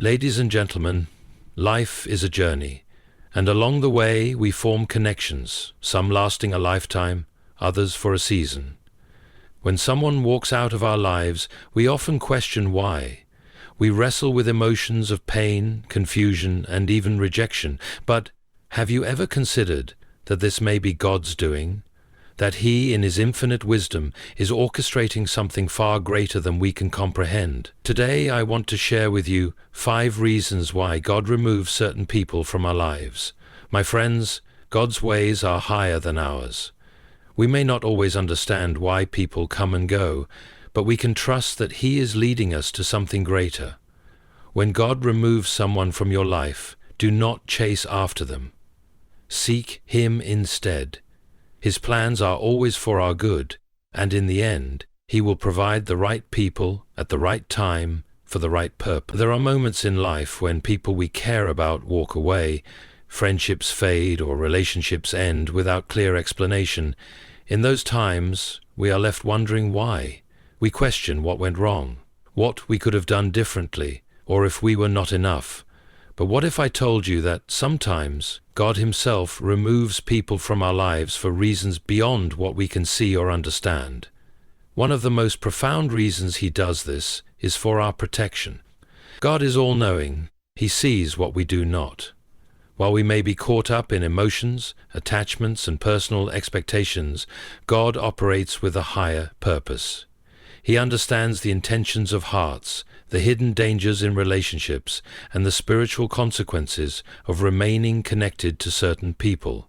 Ladies and gentlemen, life is a journey, and along the way we form connections, some lasting a lifetime, others for a season. When someone walks out of our lives, we often question why. We wrestle with emotions of pain, confusion, and even rejection. But have you ever considered that this may be God's doing? That He, in His infinite wisdom, is orchestrating something far greater than we can comprehend? Today, I want to share with you 5 reasons why God removes certain people from our lives. My friends, God's ways are higher than ours. We may not always understand why people come and go, but we can trust that He is leading us to something greater. When God removes someone from your life, do not chase after them. Seek Him instead. His plans are always for our good, and in the end, He will provide the right people at the right time for the right purpose. There are moments in life when people we care about walk away, friendships fade, or relationships end without clear explanation. In those times, we are left wondering why. We question what went wrong, what we could have done differently, or if we were not enough. But what if I told you that sometimes God Himself removes people from our lives for reasons beyond what we can see or understand? One of the most profound reasons He does this is for our protection. God is all-knowing. He sees what we do not. While we may be caught up in emotions, attachments, and personal expectations, God operates with a higher purpose. He understands the intentions of hearts, the hidden dangers in relationships, and the spiritual consequences of remaining connected to certain people.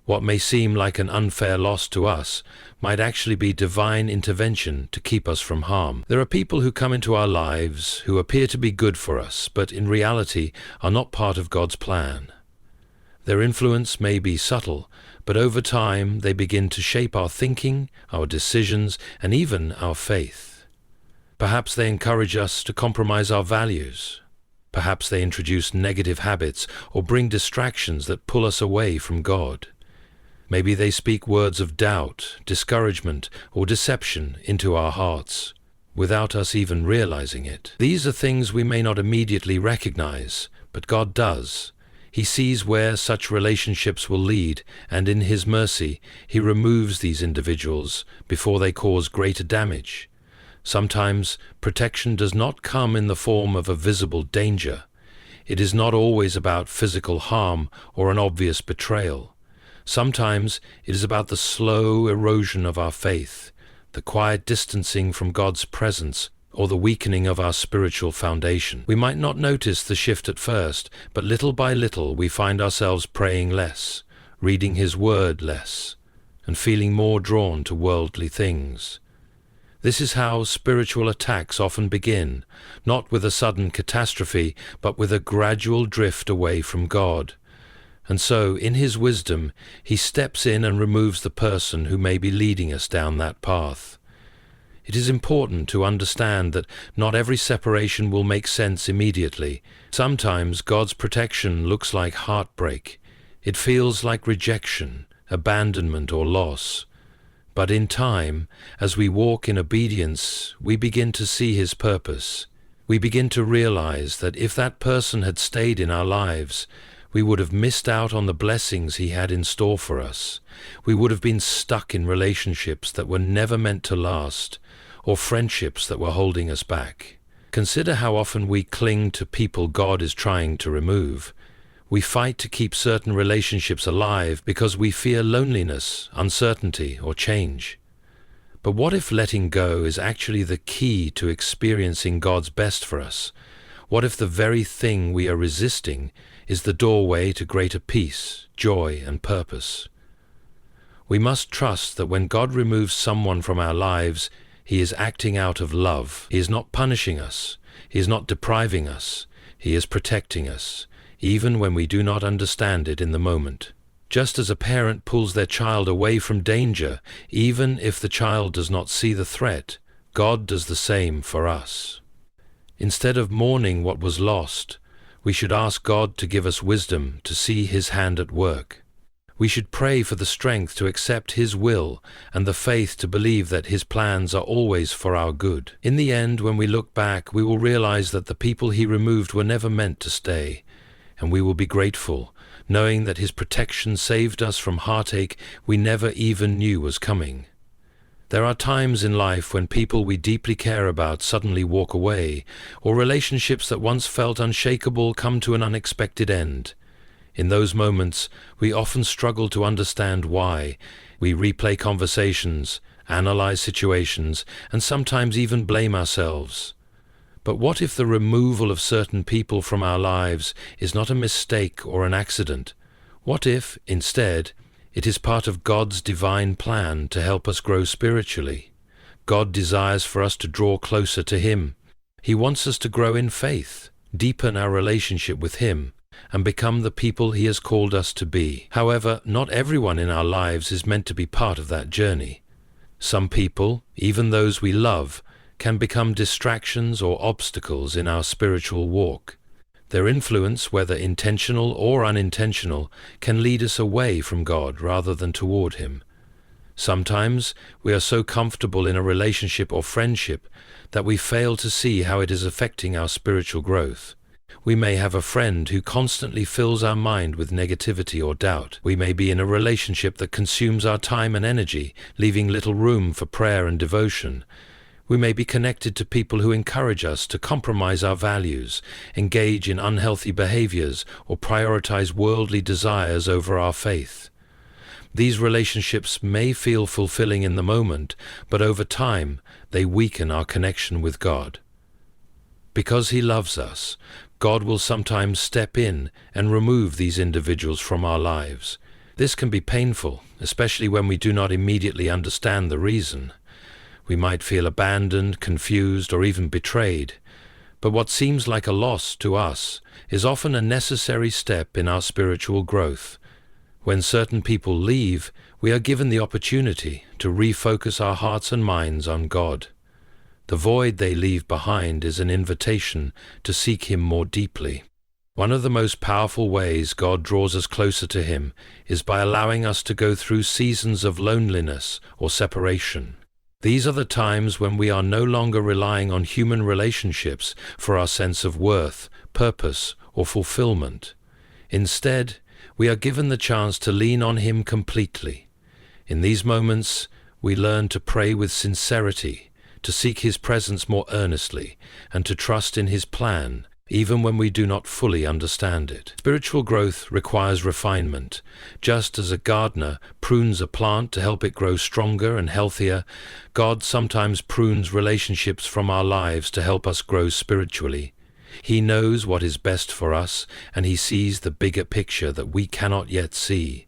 What may seem like an unfair loss to us might actually be divine intervention to keep us from harm. There are people who come into our lives who appear to be good for us, but in reality are not part of God's plan. Their influence may be subtle, but over time they begin to shape our thinking, our decisions, and even our faith. Perhaps they encourage us to compromise our values. Perhaps they introduce negative habits or bring distractions that pull us away from God. Maybe they speak words of doubt, discouragement, or deception into our hearts, without us even realizing it. These are things we may not immediately recognize, but God does. He sees where such relationships will lead, and in His mercy, He removes these individuals before they cause greater damage. Sometimes protection does not come in the form of a visible danger. It is not always about physical harm or an obvious betrayal. Sometimes it is about the slow erosion of our faith, the quiet distancing from God's presence, or the weakening of our spiritual foundation. We might not notice the shift at first, but little by little we find ourselves praying less, reading His Word less, and feeling more drawn to worldly things. This is how spiritual attacks often begin, not with a sudden catastrophe, but with a gradual drift away from God. And so, in His wisdom, He steps in and removes the person who may be leading us down that path. It is important to understand that not every separation will make sense immediately. Sometimes God's protection looks like heartbreak. It feels like rejection, abandonment, or loss. But in time, as we walk in obedience, we begin to see His purpose. We begin to realize that if that person had stayed in our lives, we would have missed out on the blessings He had in store for us. We would have been stuck in relationships that were never meant to last, or friendships that were holding us back. Consider how often we cling to people God is trying to remove. We fight to keep certain relationships alive because we fear loneliness, uncertainty, or change. But what if letting go is actually the key to experiencing God's best for us? What if the very thing we are resisting is the doorway to greater peace, joy, and purpose? We must trust that when God removes someone from our lives, He is acting out of love. He is not punishing us. He is not depriving us. He is protecting us, even when we do not understand it in the moment. Just as a parent pulls their child away from danger, even if the child does not see the threat, God does the same for us. Instead of mourning what was lost, we should ask God to give us wisdom to see His hand at work. We should pray for the strength to accept His will and the faith to believe that His plans are always for our good. In the end, when we look back, we will realize that the people He removed were never meant to stay, and we will be grateful, knowing that His protection saved us from heartache we never even knew was coming. There are times in life when people we deeply care about suddenly walk away, or relationships that once felt unshakable come to an unexpected end. In those moments, we often struggle to understand why. We replay conversations, analyze situations, and sometimes even blame ourselves. But what if the removal of certain people from our lives is not a mistake or an accident? What if, instead, it is part of God's divine plan to help us grow spiritually? God desires for us to draw closer to Him. He wants us to grow in faith, deepen our relationship with Him, and become the people He has called us to be. However, not everyone in our lives is meant to be part of that journey. Some people, even those we love, can become distractions or obstacles in our spiritual walk. Their influence, whether intentional or unintentional, can lead us away from God rather than toward Him. Sometimes we are so comfortable in a relationship or friendship that we fail to see how it is affecting our spiritual growth. We may have a friend who constantly fills our mind with negativity or doubt. We may be in a relationship that consumes our time and energy, leaving little room for prayer and devotion. We may be connected to people who encourage us to compromise our values, engage in unhealthy behaviors, or prioritize worldly desires over our faith. These relationships may feel fulfilling in the moment, but over time, they weaken our connection with God. Because He loves us, God will sometimes step in and remove these individuals from our lives. This can be painful, especially when we do not immediately understand the reason. We might feel abandoned, confused, or even betrayed. But what seems like a loss to us is often a necessary step in our spiritual growth. When certain people leave, we are given the opportunity to refocus our hearts and minds on God. The void they leave behind is an invitation to seek Him more deeply. One of the most powerful ways God draws us closer to Him is by allowing us to go through seasons of loneliness or separation. These are the times when we are no longer relying on human relationships for our sense of worth, purpose, or fulfillment. Instead, we are given the chance to lean on Him completely. In these moments, we learn to pray with sincerity, to seek His presence more earnestly, and to trust in His plan, even when we do not fully understand it. Spiritual growth requires refinement. Just as a gardener prunes a plant to help it grow stronger and healthier, God sometimes prunes relationships from our lives to help us grow spiritually. He knows what is best for us, and He sees the bigger picture that we cannot yet see.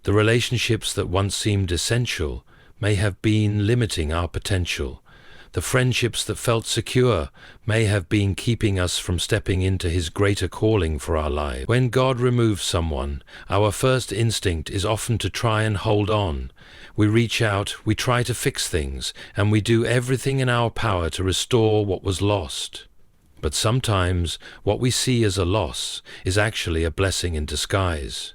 The relationships that once seemed essential may have been limiting our potential. The friendships that felt secure may have been keeping us from stepping into His greater calling for our lives. When God removes someone, our first instinct is often to try and hold on. We reach out, we try to fix things, and we do everything in our power to restore what was lost. But sometimes what we see as a loss is actually a blessing in disguise.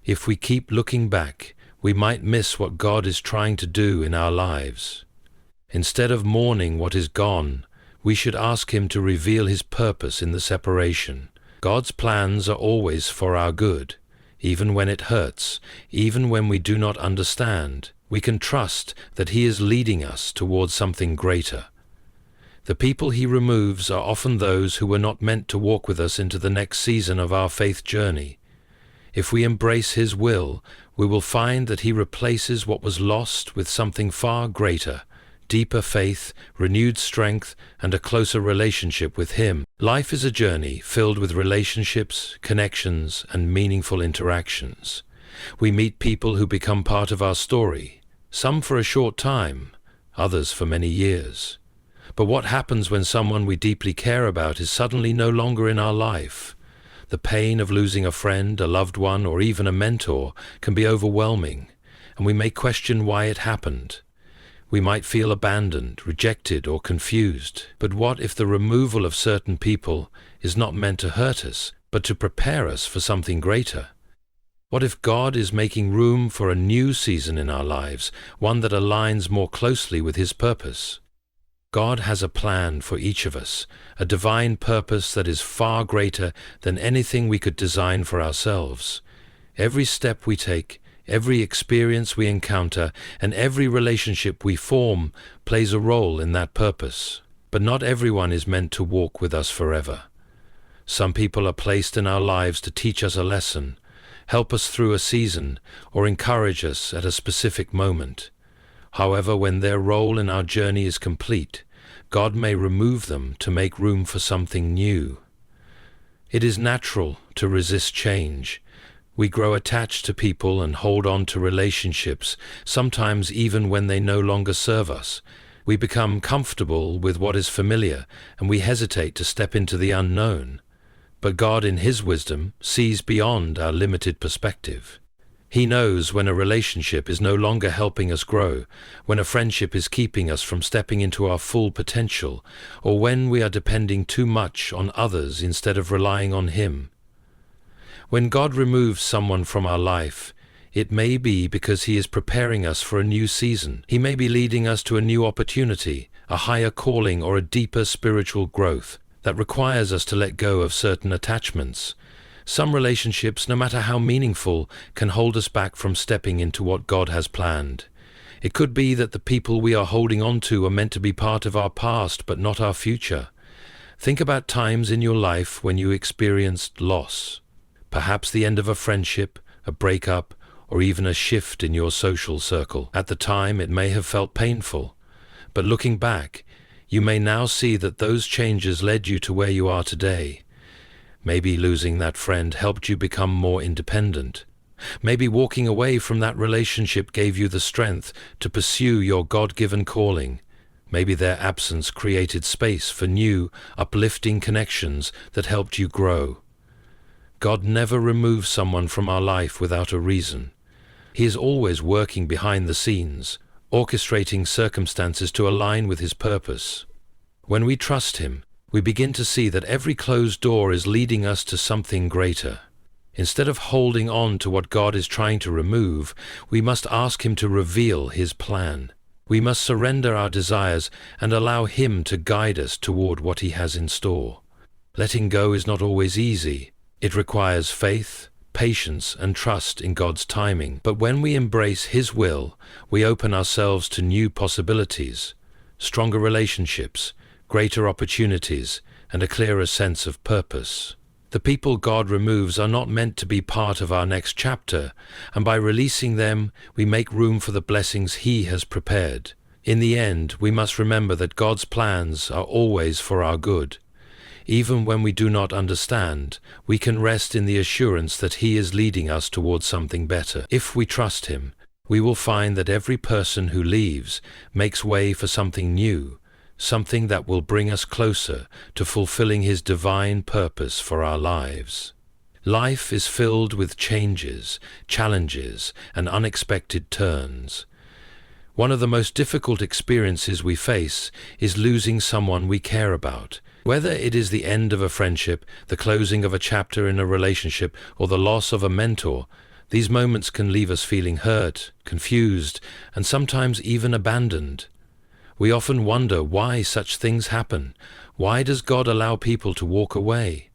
If we keep looking back, we might miss what God is trying to do in our lives. Instead of mourning what is gone, we should ask Him to reveal His purpose in the separation. God's plans are always for our good. Even when it hurts, even when we do not understand, we can trust that He is leading us towards something greater. The people He removes are often those who were not meant to walk with us into the next season of our faith journey. If we embrace His will, we will find that He replaces what was lost with something far greater: deeper faith, renewed strength, and a closer relationship with Him. Life is a journey filled with relationships, connections, and meaningful interactions. We meet people who become part of our story, some for a short time, others for many years. But what happens when someone we deeply care about is suddenly no longer in our life? The pain of losing a friend, a loved one, or even a mentor can be overwhelming, and we may question why it happened. We might feel abandoned, rejected, or confused. But what if the removal of certain people is not meant to hurt us, but to prepare us for something greater? What if God is making room for a new season in our lives, one that aligns more closely with His purpose? God has a plan for each of us, a divine purpose that is far greater than anything we could design for ourselves. Every step we take, every experience we encounter, and every relationship we form plays a role in that purpose. But not everyone is meant to walk with us forever. Some people are placed in our lives to teach us a lesson, help us through a season, or encourage us at a specific moment. However, when their role in our journey is complete, God may remove them to make room for something new. It is natural to resist change. We grow attached to people and hold on to relationships, sometimes even when they no longer serve us. We become comfortable with what is familiar, and we hesitate to step into the unknown. But God, in His wisdom, sees beyond our limited perspective. He knows when a relationship is no longer helping us grow, when a friendship is keeping us from stepping into our full potential, or when we are depending too much on others instead of relying on Him. When God removes someone from our life, it may be because He is preparing us for a new season. He may be leading us to a new opportunity, a higher calling, or a deeper spiritual growth that requires us to let go of certain attachments. Some relationships, no matter how meaningful, can hold us back from stepping into what God has planned. It could be that the people we are holding on to are meant to be part of our past but not our future. Think about times in your life when you experienced loss. Perhaps the end of a friendship, a breakup, or even a shift in your social circle. At the time, it may have felt painful, but looking back, you may now see that those changes led you to where you are today. Maybe losing that friend helped you become more independent. Maybe walking away from that relationship gave you the strength to pursue your God-given calling. Maybe their absence created space for new, uplifting connections that helped you grow. God never removes someone from our life without a reason. He is always working behind the scenes, orchestrating circumstances to align with His purpose. When we trust Him, we begin to see that every closed door is leading us to something greater. Instead of holding on to what God is trying to remove, we must ask Him to reveal His plan. We must surrender our desires and allow Him to guide us toward what He has in store. Letting go is not always easy. It requires faith, patience, and trust in God's timing. But when we embrace His will, we open ourselves to new possibilities, stronger relationships, greater opportunities, and a clearer sense of purpose. The people God removes are not meant to be part of our next chapter, and by releasing them, we make room for the blessings He has prepared. In the end, we must remember that God's plans are always for our good. Even when we do not understand, we can rest in the assurance that He is leading us towards something better. If we trust Him, we will find that every person who leaves makes way for something new, something that will bring us closer to fulfilling His divine purpose for our lives. Life is filled with changes, challenges, and unexpected turns. One of the most difficult experiences we face is losing someone we care about. Whether it is the end of a friendship, the closing of a chapter in a relationship, or the loss of a mentor, these moments can leave us feeling hurt, confused, and sometimes even abandoned. We often wonder why such things happen. Why does God allow people to walk away?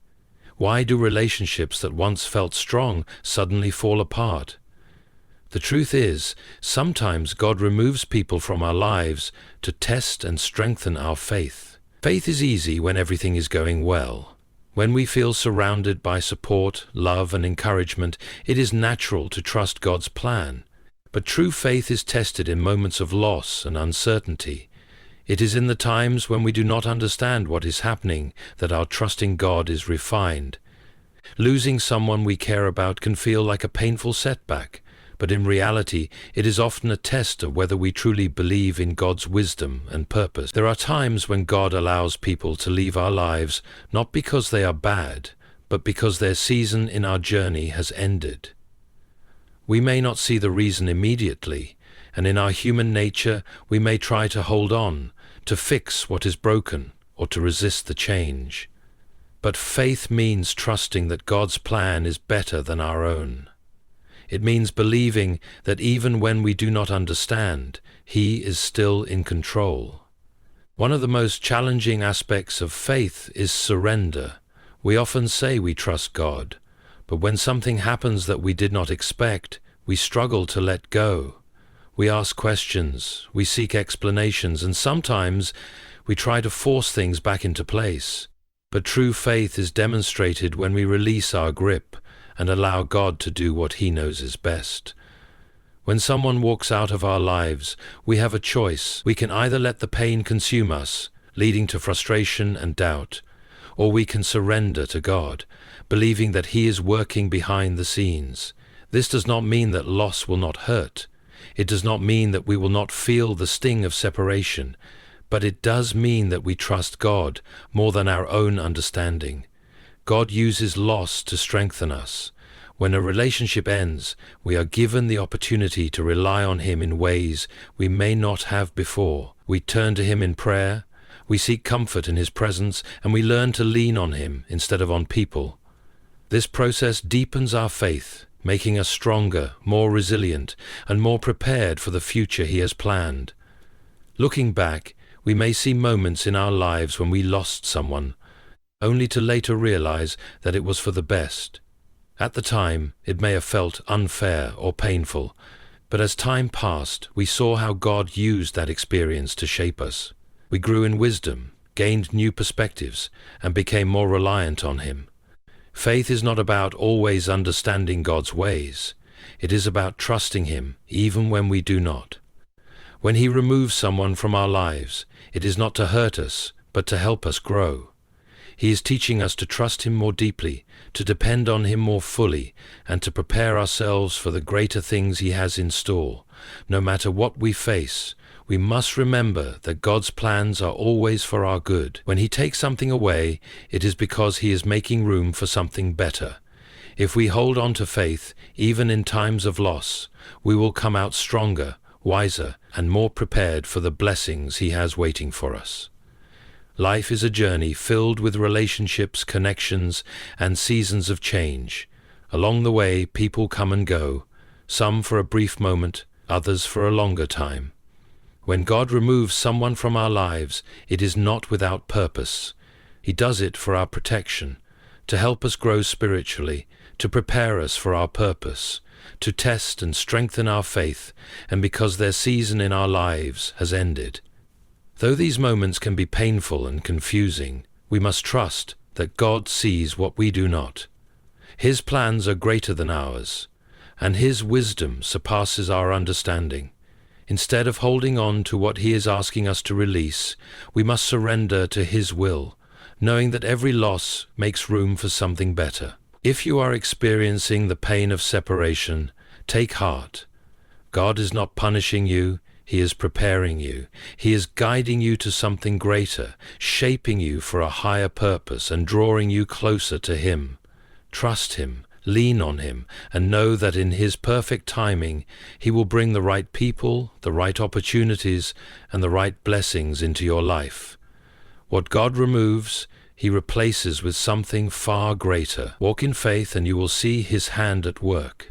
Why do relationships that once felt strong suddenly fall apart? The truth is, sometimes God removes people from our lives to test and strengthen our faith. Faith is easy when everything is going well. When we feel surrounded by support, love, and encouragement, it is natural to trust God's plan. But true faith is tested in moments of loss and uncertainty. It is in the times when we do not understand what is happening that our trust in God is refined. Losing someone we care about can feel like a painful setback, but in reality, it is often a test of whether we truly believe in God's wisdom and purpose. There are times when God allows people to leave our lives, not because they are bad, but because their season in our journey has ended. We may not see the reason immediately, and in our human nature, we may try to hold on, to fix what is broken, or to resist the change. But faith means trusting that God's plan is better than our own. It means believing that even when we do not understand, He is still in control. One of the most challenging aspects of faith is surrender. We often say we trust God, but when something happens that we did not expect, we struggle to let go. We ask questions, we seek explanations, and sometimes we try to force things back into place. But true faith is demonstrated when we release our grip and allow God to do what He knows is best. When someone walks out of our lives, we have a choice. We can either let the pain consume us, leading to frustration and doubt, or we can surrender to God, believing that He is working behind the scenes. This does not mean that loss will not hurt. It does not mean that we will not feel the sting of separation, but it does mean that we trust God more than our own understanding. God uses loss to strengthen us. When a relationship ends, we are given the opportunity to rely on Him in ways we may not have before. We turn to Him in prayer, we seek comfort in His presence, and we learn to lean on Him instead of on people. This process deepens our faith, making us stronger, more resilient, and more prepared for the future He has planned. Looking back, we may see moments in our lives when we lost someone, only to later realize that it was for the best. At the time, it may have felt unfair or painful, but as time passed, we saw how God used that experience to shape us. We grew in wisdom, gained new perspectives, and became more reliant on Him. Faith is not about always understanding God's ways. It is about trusting Him, even when we do not. When He removes someone from our lives, it is not to hurt us, but to help us grow. He is teaching us to trust Him more deeply, to depend on Him more fully, and to prepare ourselves for the greater things He has in store. No matter what we face, we must remember that God's plans are always for our good. When He takes something away, it is because He is making room for something better. If we hold on to faith, even in times of loss, we will come out stronger, wiser, and more prepared for the blessings He has waiting for us. Life is a journey filled with relationships, connections, and seasons of change. Along the way, people come and go, some for a brief moment, others for a longer time. When God removes someone from our lives, it is not without purpose. He does it for our protection, to help us grow spiritually, to prepare us for our purpose, to test and strengthen our faith, and because their season in our lives has ended. Though these moments can be painful and confusing, we must trust that God sees what we do not. His plans are greater than ours, and His wisdom surpasses our understanding. Instead of holding on to what He is asking us to release, we must surrender to His will, knowing that every loss makes room for something better. If you are experiencing the pain of separation, take heart. God is not punishing you. He is preparing you. He is guiding you to something greater, shaping you for a higher purpose and drawing you closer to Him. Trust Him, lean on Him, and know that in His perfect timing, He will bring the right people, the right opportunities, and the right blessings into your life. What God removes, He replaces with something far greater. Walk in faith and you will see His hand at work.